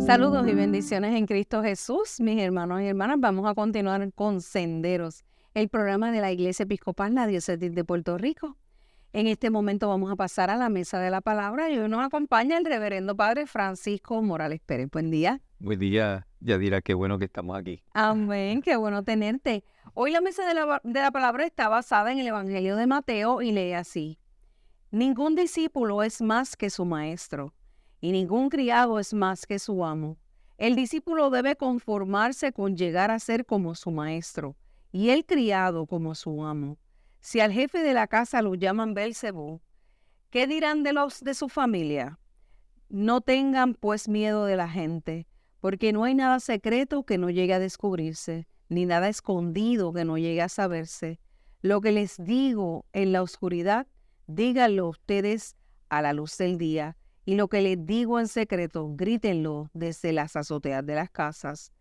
Saludos y bendiciones en Cristo Jesús, mis hermanos y hermanas. Vamos a continuar con Senderos, el programa de la Iglesia Episcopal, la Diócesis de Puerto Rico. En este momento vamos a pasar a la mesa de la palabra y hoy nos acompaña el reverendo Padre Francisco Morales Pérez. Buen día. Buen día, Yadira, qué bueno que estamos aquí. Amén, qué bueno tenerte. Hoy la mesa de la palabra está basada en el Evangelio de Mateo y lee así: Ningún discípulo es más que su maestro, y ningún criado es más que su amo. El discípulo debe conformarse con llegar a ser como su maestro, y el criado como su amo. Si al jefe de la casa lo llaman Belcebú, ¿qué dirán de los de su familia? No tengan pues miedo de la gente, porque no hay nada secreto que no llegue a descubrirse, ni nada escondido que no llegue a saberse. Lo que les digo en la oscuridad, díganlo ustedes a la luz del día, y lo que les digo en secreto, grítenlo desde las azoteas de las casas.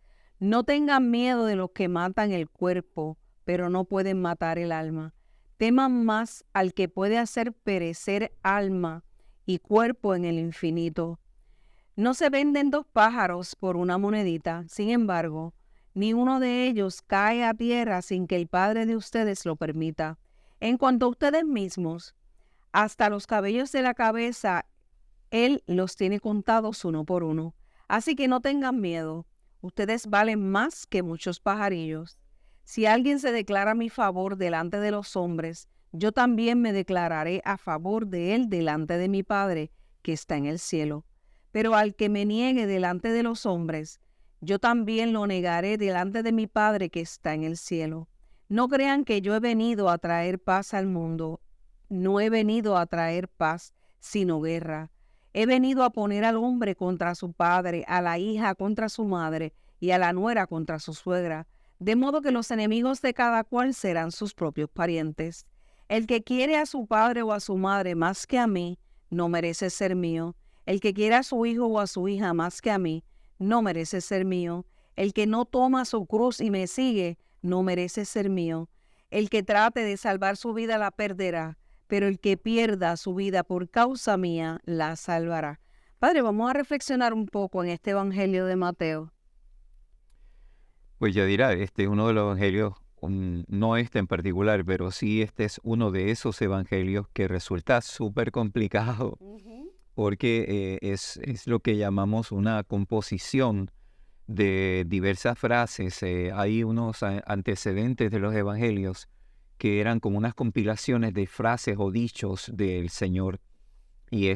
No tengan miedo de los que matan el cuerpo, pero no pueden matar el alma. Teman más al que puede hacer perecer alma y cuerpo en el infinito. No se venden dos pájaros por una monedita. Sin embargo, ni uno de ellos cae a tierra sin que el Padre de ustedes lo permita. En cuanto a ustedes mismos, hasta los cabellos de la cabeza, Él los tiene contados uno por uno. Así que no tengan miedo. Ustedes valen más que muchos pajarillos. Si alguien se declara a mi favor delante de los hombres, yo también me declararé a favor de él delante de mi Padre que está en el cielo. Pero al que me niegue delante de los hombres, yo también lo negaré delante de mi Padre que está en el cielo. No crean que yo he venido a traer paz al mundo. No he venido a traer paz, sino guerra. He venido a poner al hombre contra su padre, a la hija contra su madre y a la nuera contra su suegra, de modo que los enemigos de cada cual serán sus propios parientes. El que quiere a su padre o a su madre más que a mí, no merece ser mío. El que quiere a su hijo o a su hija más que a mí, no merece ser mío. El que no toma su cruz y me sigue, no merece ser mío. El que trate de salvar su vida la perderá, pero el que pierda su vida por causa mía, la salvará. Padre, vamos a reflexionar un poco en este Evangelio de Mateo. Pues Yadira, este es uno de los evangelios, no este en particular, pero sí este es uno de esos evangelios que resulta súper complicado porque es lo que llamamos una composición de diversas frases. Hay unos antecedentes de los evangelios que eran como unas compilaciones de frases o dichos del Señor. Y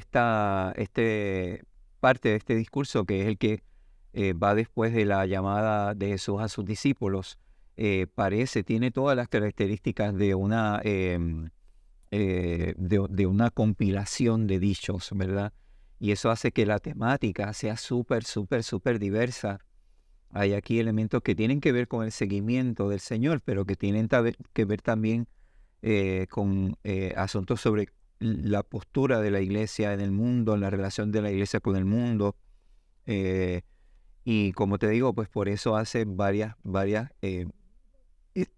parte de este discurso, que es el que va después de la llamada de Jesús a sus discípulos, tiene todas las características de de una compilación de dichos, ¿verdad? Y eso hace que la temática sea súper, súper, súper diversa. Hay aquí elementos que tienen que ver con el seguimiento del Señor, pero que tienen que ver también con asuntos sobre la postura de la iglesia en el mundo, la relación de la iglesia con el mundo. Y como te digo, pues por eso hace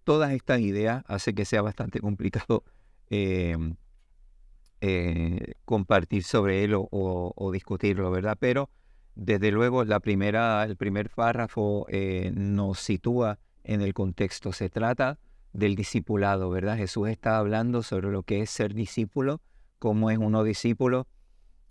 todas estas ideas hace que sea bastante complicado eh, compartir sobre él o discutirlo, ¿verdad? Pero desde luego el primer párrafo nos sitúa en el contexto. Se trata del discipulado, ¿verdad? Jesús está hablando sobre lo que es ser discípulo, cómo es uno discípulo,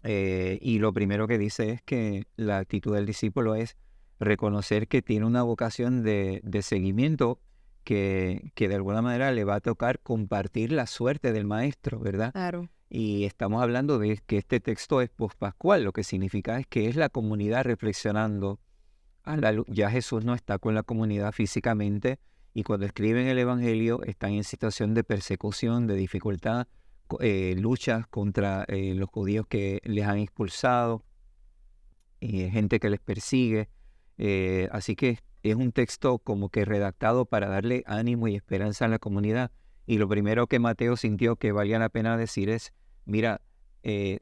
y lo primero que dice es que la actitud del discípulo es reconocer que tiene una vocación de seguimiento que de alguna manera le va a tocar compartir la suerte del maestro, ¿verdad? Claro. Y estamos hablando de que este texto es pospascual, lo que significa es que es la comunidad reflexionando a la luz. Ya Jesús no está con la comunidad físicamente y cuando escriben el Evangelio están en situación de persecución, de dificultad, luchas contra los judíos que les han expulsado, gente que les persigue. Así que es un texto como que redactado para darle ánimo y esperanza a la comunidad. Y lo primero que Mateo sintió que valía la pena decir es, mira,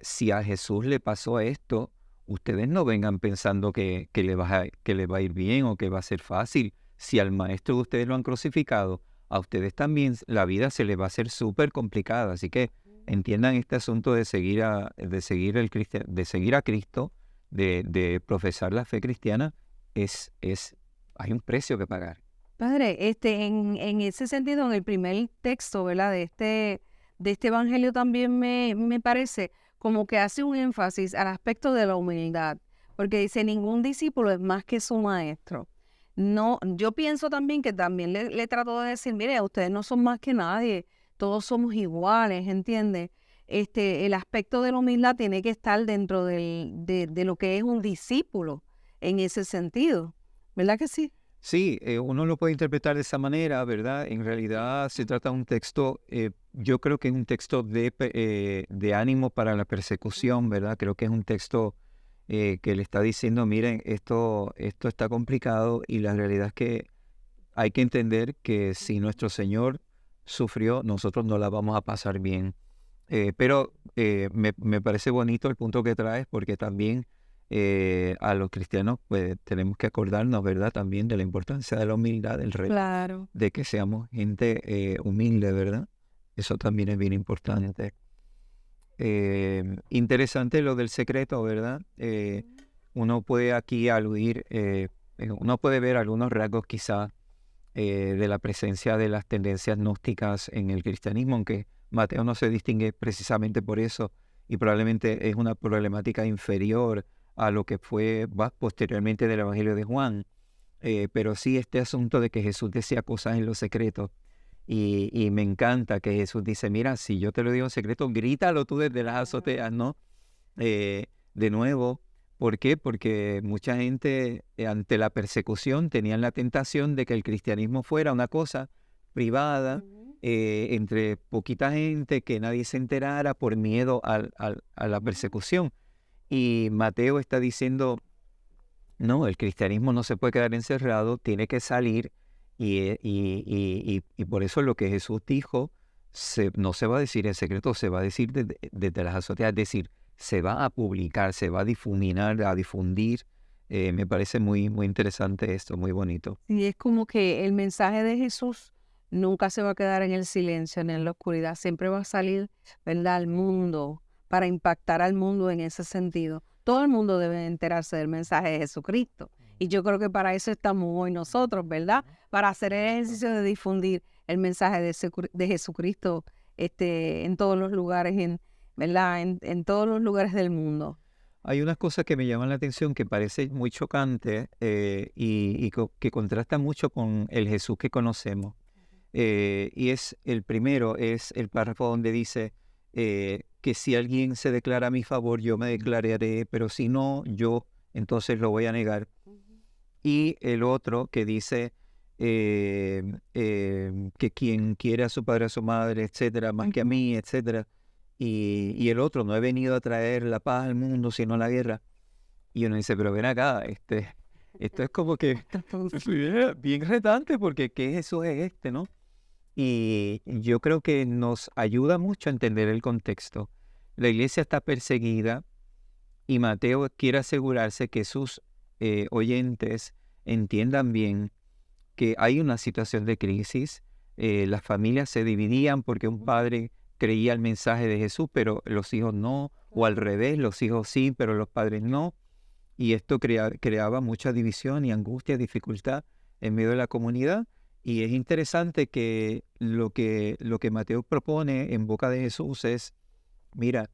si a Jesús le pasó esto, ustedes no vengan pensando que le va a ir bien o que va a ser fácil. Si al maestro de ustedes lo han crucificado, a ustedes también la vida se les va a hacer súper complicada. Así que entiendan este asunto de seguir a Cristo, de profesar la fe cristiana, hay un precio que pagar. Padre, en ese sentido, en el primer texto, ¿verdad? De este evangelio también me parece como que hace un énfasis al aspecto de la humildad, porque dice, ningún discípulo es más que su maestro. No, yo pienso también que también le trato de decir, mire, ustedes no son más que nadie, todos somos iguales, ¿entiendes? El aspecto de la humildad tiene que estar dentro de lo que es un discípulo en ese sentido, ¿verdad que sí? Sí, uno lo puede interpretar de esa manera, ¿verdad? En realidad se trata de un texto, yo creo que es un texto de ánimo para la persecución, ¿verdad? Creo que es un texto que le está diciendo, miren, esto está complicado y la realidad es que hay que entender que si nuestro Señor sufrió, nosotros no la vamos a pasar bien. Pero me parece bonito el punto que traes porque también a los cristianos pues tenemos que acordarnos, ¿verdad? También de la importancia de la humildad, del reto, Claro. de que seamos gente humilde, ¿verdad? Eso también es bien importante. Interesante lo del secreto, ¿verdad? Uno puede aquí aludir, uno puede ver algunos rasgos quizá de la presencia de las tendencias gnósticas en el cristianismo, aunque Mateo no se distingue precisamente por eso y probablemente es una problemática inferior a lo que fue posteriormente del Evangelio de Juan. Pero sí este asunto de que Jesús decía cosas en lo secreto y me encanta que Jesús dice, mira, si yo te lo digo en secreto, grítalo tú desde las azoteas, ¿no? De nuevo, ¿por qué? Porque mucha gente ante la persecución tenían la tentación de que el cristianismo fuera una cosa privada, entre poquita gente, que nadie se enterara por miedo a la persecución. Y Mateo está diciendo, no, el cristianismo no se puede quedar encerrado, tiene que salir y por eso lo que Jesús dijo no se va a decir en secreto, se va a decir desde las azoteas, es decir, se va a publicar, se va a difuminar, a difundir. Me parece muy, muy interesante esto, muy bonito. Y es como que el mensaje de Jesús nunca se va a quedar en el silencio ni en la oscuridad, siempre va a salir, ¿verdad?, al mundo, para impactar al mundo en ese sentido. Todo el mundo debe enterarse del mensaje de Jesucristo. Y yo creo que para eso estamos hoy nosotros, ¿verdad? Para hacer el ejercicio de difundir el mensaje de Jesucristo en todos los lugares, ¿verdad? En todos los lugares del mundo. Hay unas cosas que me llaman la atención que parece muy chocante que contrasta mucho con el Jesús que conocemos. Y es el primero, es el párrafo donde dice que si alguien se declara a mi favor, yo me declararé, pero si no, yo entonces lo voy a negar. Y el otro que dice que quien quiere a su padre, a su madre, etcétera, más que a mí, etcétera. Y el otro, no he venido a traer la paz al mundo, sino la guerra. Y uno dice, pero ven acá, esto es como que bien retante, porque ¿qué Jesús es este, no? Y yo creo que nos ayuda mucho a entender el contexto. La iglesia está perseguida y Mateo quiere asegurarse que sus oyentes entiendan bien que hay una situación de crisis. Las familias se dividían porque un padre creía el mensaje de Jesús, pero los hijos no, o al revés, los hijos sí, pero los padres no. Y esto creaba mucha división y angustia, dificultad en medio de la comunidad. Y es interesante que lo que Mateo propone en boca de Jesús es, mira,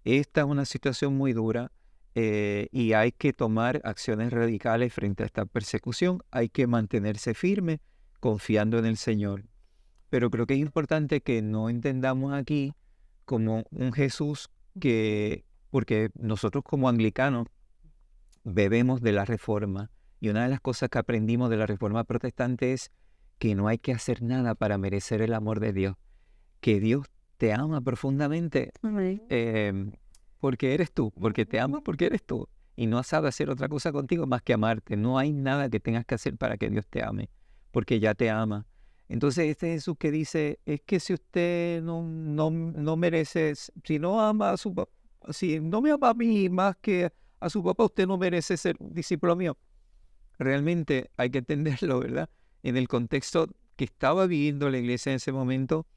esta es una situación muy dura y hay que tomar acciones radicales frente a esta persecución. Hay que mantenerse firme, confiando en el Señor. Pero creo que es importante que no entendamos aquí como un Jesús porque nosotros como anglicanos bebemos de la Reforma. Y una de las cosas que aprendimos de la Reforma protestante es que no hay que hacer nada para merecer el amor de Dios. Que Dios te ama profundamente porque eres tú, porque te ama porque eres tú. Y no sabe hacer otra cosa contigo más que amarte. No hay nada que tengas que hacer para que Dios te ame, porque ya te ama. Entonces este Jesús que dice, es que si usted no merece, si no ama a su papá, si no me ama a mí más que a su papá, usted no merece ser discípulo mío. Realmente hay que entenderlo, ¿verdad? En el contexto que estaba viviendo la iglesia en ese momento,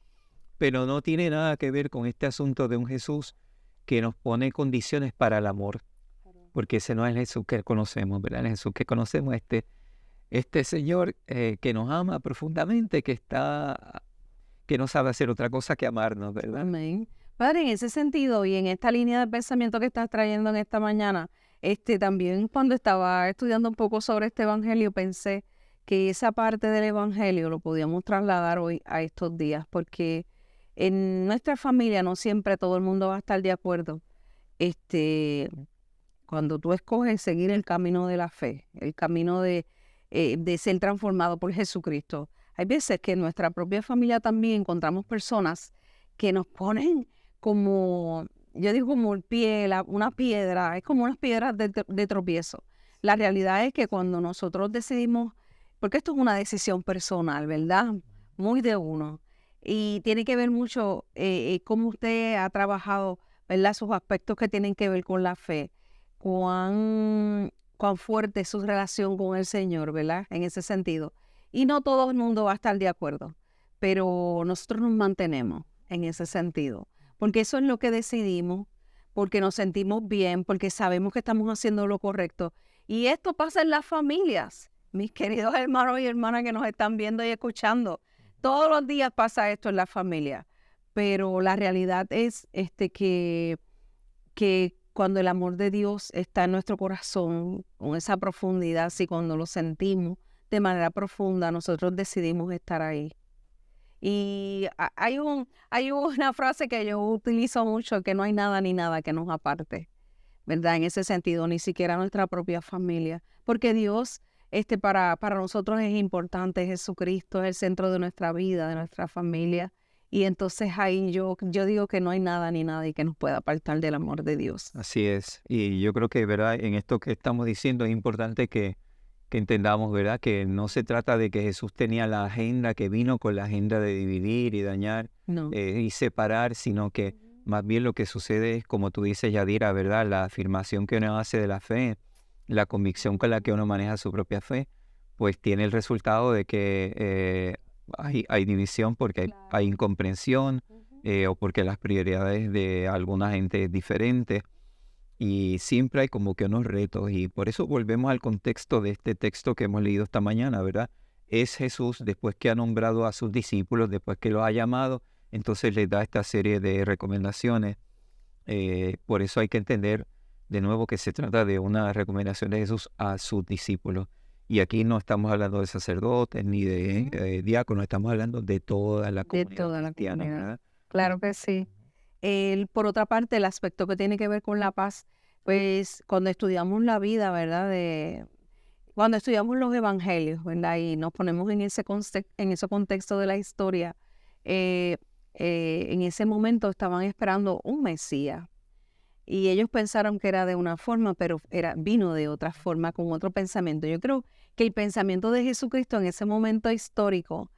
pero no tiene nada que ver con este asunto de un Jesús que nos pone condiciones para el amor. porque ese no es el Jesús que conocemos, ¿verdad? El Jesús que conocemos es este Señor que nos ama profundamente, que no sabe hacer otra cosa que amarnos, ¿verdad? Amén. Padre, en ese sentido y en esta línea de pensamiento que estás trayendo en esta mañana, también cuando estaba estudiando un poco sobre este evangelio, pensé que esa parte del evangelio lo podíamos trasladar hoy a estos días, porque en nuestra familia no siempre todo el mundo va a estar de acuerdo. Cuando tú escoges seguir el camino de la fe, el camino de ser transformado por Jesucristo, hay veces que en nuestra propia familia también encontramos personas que nos ponen como, yo digo como el pie, una piedra, es como unas piedras de tropiezo. La realidad es que cuando nosotros decidimos, porque esto es una decisión personal, ¿verdad? Muy de uno. Y tiene que ver mucho cómo usted ha trabajado, ¿verdad? Sus aspectos que tienen que ver con la fe, cuán fuerte es su relación con el Señor, ¿verdad? En ese sentido. Y no todo el mundo va a estar de acuerdo, pero nosotros nos mantenemos en ese sentido, porque eso es lo que decidimos, porque nos sentimos bien, porque sabemos que estamos haciendo lo correcto. Y esto pasa en las familias, mis queridos hermanos y hermanas que nos están viendo y escuchando. Todos los días pasa esto en la familia, pero la realidad es que cuando el amor de Dios está en nuestro corazón, con esa profundidad, así cuando lo sentimos de manera profunda, nosotros decidimos estar ahí. Y hay una frase que yo utilizo mucho, que no hay nada ni nada que nos aparte, ¿verdad? En ese sentido, ni siquiera nuestra propia familia, porque Dios para nosotros es importante, Jesucristo es el centro de nuestra vida, de nuestra familia, y entonces ahí yo digo que no hay nada ni nadie que nos pueda apartar del amor de Dios. Así es. Y yo creo que, ¿verdad? En esto que estamos diciendo es importante que entendamos, ¿verdad? Que no se trata de que Jesús tenía la agenda, que vino con la agenda de dividir y dañar No. y separar, sino que más bien lo que sucede es, como tú dices, Yadira, ¿verdad? La afirmación que uno hace de la fe, la convicción con la que uno maneja su propia fe, pues tiene el resultado de que hay división porque hay incomprensión o porque las prioridades de alguna gente es diferente. Y siempre hay como que unos retos y por eso volvemos al contexto de este texto que hemos leído esta mañana, ¿verdad? Es Jesús, después que ha nombrado a sus discípulos, después que los ha llamado, entonces les da esta serie de recomendaciones. Por eso hay que entender de nuevo que se trata de una recomendación de Jesús a sus discípulos. Y aquí no estamos hablando de sacerdotes ni de diáconos, estamos hablando de toda la comunidad cristiana, ¿verdad? Claro que sí. Por otra parte, el aspecto que tiene que ver con la paz, pues cuando estudiamos la vida, ¿verdad? Cuando estudiamos los evangelios, ¿verdad? Y nos ponemos en ese contexto de la historia, en ese momento estaban esperando un Mesías. Y ellos pensaron que era de una forma, pero vino de otra forma, con otro pensamiento. Yo creo que el pensamiento de Jesucristo en ese momento histórico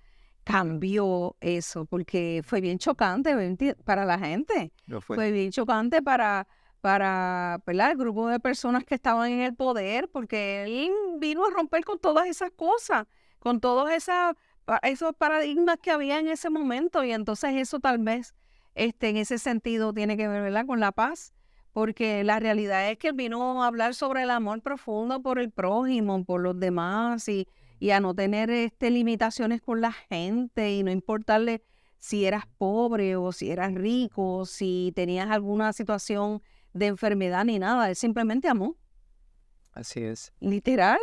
cambió eso, porque fue bien chocante para la gente. Fue bien chocante para ¿verdad? El grupo de personas que estaban en el poder, porque él vino a romper con todas esas cosas, con todos esos paradigmas que había en ese momento. Y entonces eso tal vez en ese sentido tiene que ver, ¿verdad? Con la paz, porque la realidad es que él vino a hablar sobre el amor profundo por el prójimo, por los demás y a no tener limitaciones con la gente y no importarle si eras pobre o si eras rico, si tenías alguna situación de enfermedad ni nada. Él simplemente amó. Así es. Literal.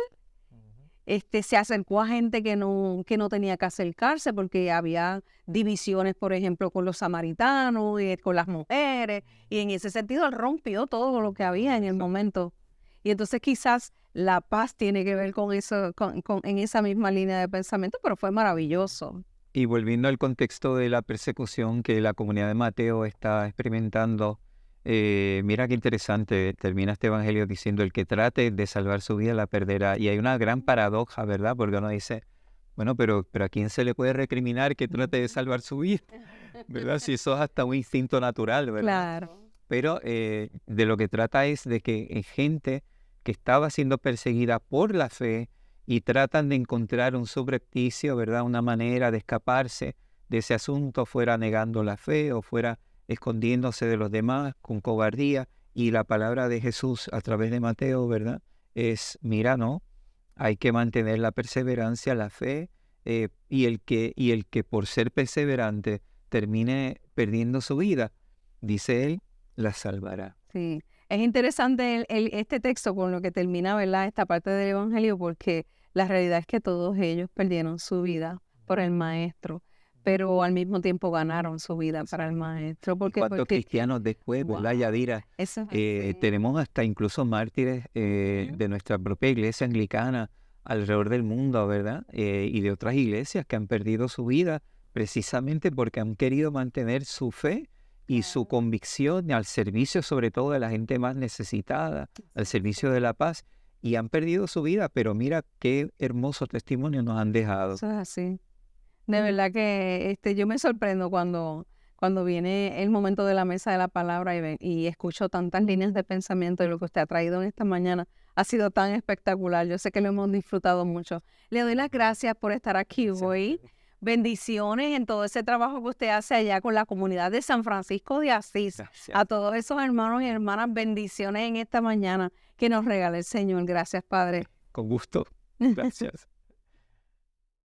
Se acercó a gente que no tenía que acercarse porque había divisiones, por ejemplo, con los samaritanos y con las mujeres. Y en ese sentido él rompió todo lo que había en el momento. Y entonces quizás la paz tiene que ver con eso, en esa misma línea de pensamiento, pero fue maravilloso. Y volviendo al contexto de la persecución que la comunidad de Mateo está experimentando, mira qué interesante, termina este evangelio diciendo: el que trate de salvar su vida la perderá. Y hay una gran paradoja, ¿verdad? Porque uno dice, bueno, pero ¿a quién se le puede recriminar que trate de salvar su vida? ¿Verdad? Si eso es hasta un instinto natural, ¿verdad? Claro. Pero de lo que trata es de que gente que estaba siendo perseguida por la fe y tratan de encontrar un subrepticio, ¿verdad? Una manera de escaparse de ese asunto, fuera negando la fe o fuera escondiéndose de los demás con cobardía, Y la palabra de Jesús a través de Mateo, ¿verdad? Es, mira, no, hay que mantener la perseverancia, la fe, y el que por ser perseverante termine perdiendo su vida, dice él, la salvará. Sí, es interesante este texto con lo que termina, ¿verdad? Esta parte del Evangelio, porque la realidad es que todos ellos perdieron su vida por el Maestro, pero al mismo tiempo ganaron su vida para el Maestro. ¿Y Porque, cuántos cristianos después, verdad, wow, Yadira? eso es así. Tenemos hasta incluso mártires Ujú. de nuestra propia iglesia anglicana alrededor del mundo, ¿verdad? Y de otras iglesias que han perdido su vida precisamente porque han querido mantener su fe y su Claro, convicción al servicio sobre todo de la gente más necesitada, al eso es servicio así. de la paz, y han perdido su vida, pero mira qué hermoso testimonio nos han dejado. Eso es así. De verdad que yo me sorprendo cuando viene el momento de la mesa de la palabra y escucho tantas líneas de pensamiento y lo que usted ha traído en esta mañana ha sido tan espectacular. Yo sé que lo hemos disfrutado mucho. Le doy las gracias por estar aquí Gracias. hoy. Bendiciones en todo ese trabajo que usted hace allá con la comunidad de San Francisco de Asís. Gracias. A todos esos hermanos y hermanas, bendiciones en esta mañana que nos regala el Señor. Gracias, Padre. Con gusto. Gracias.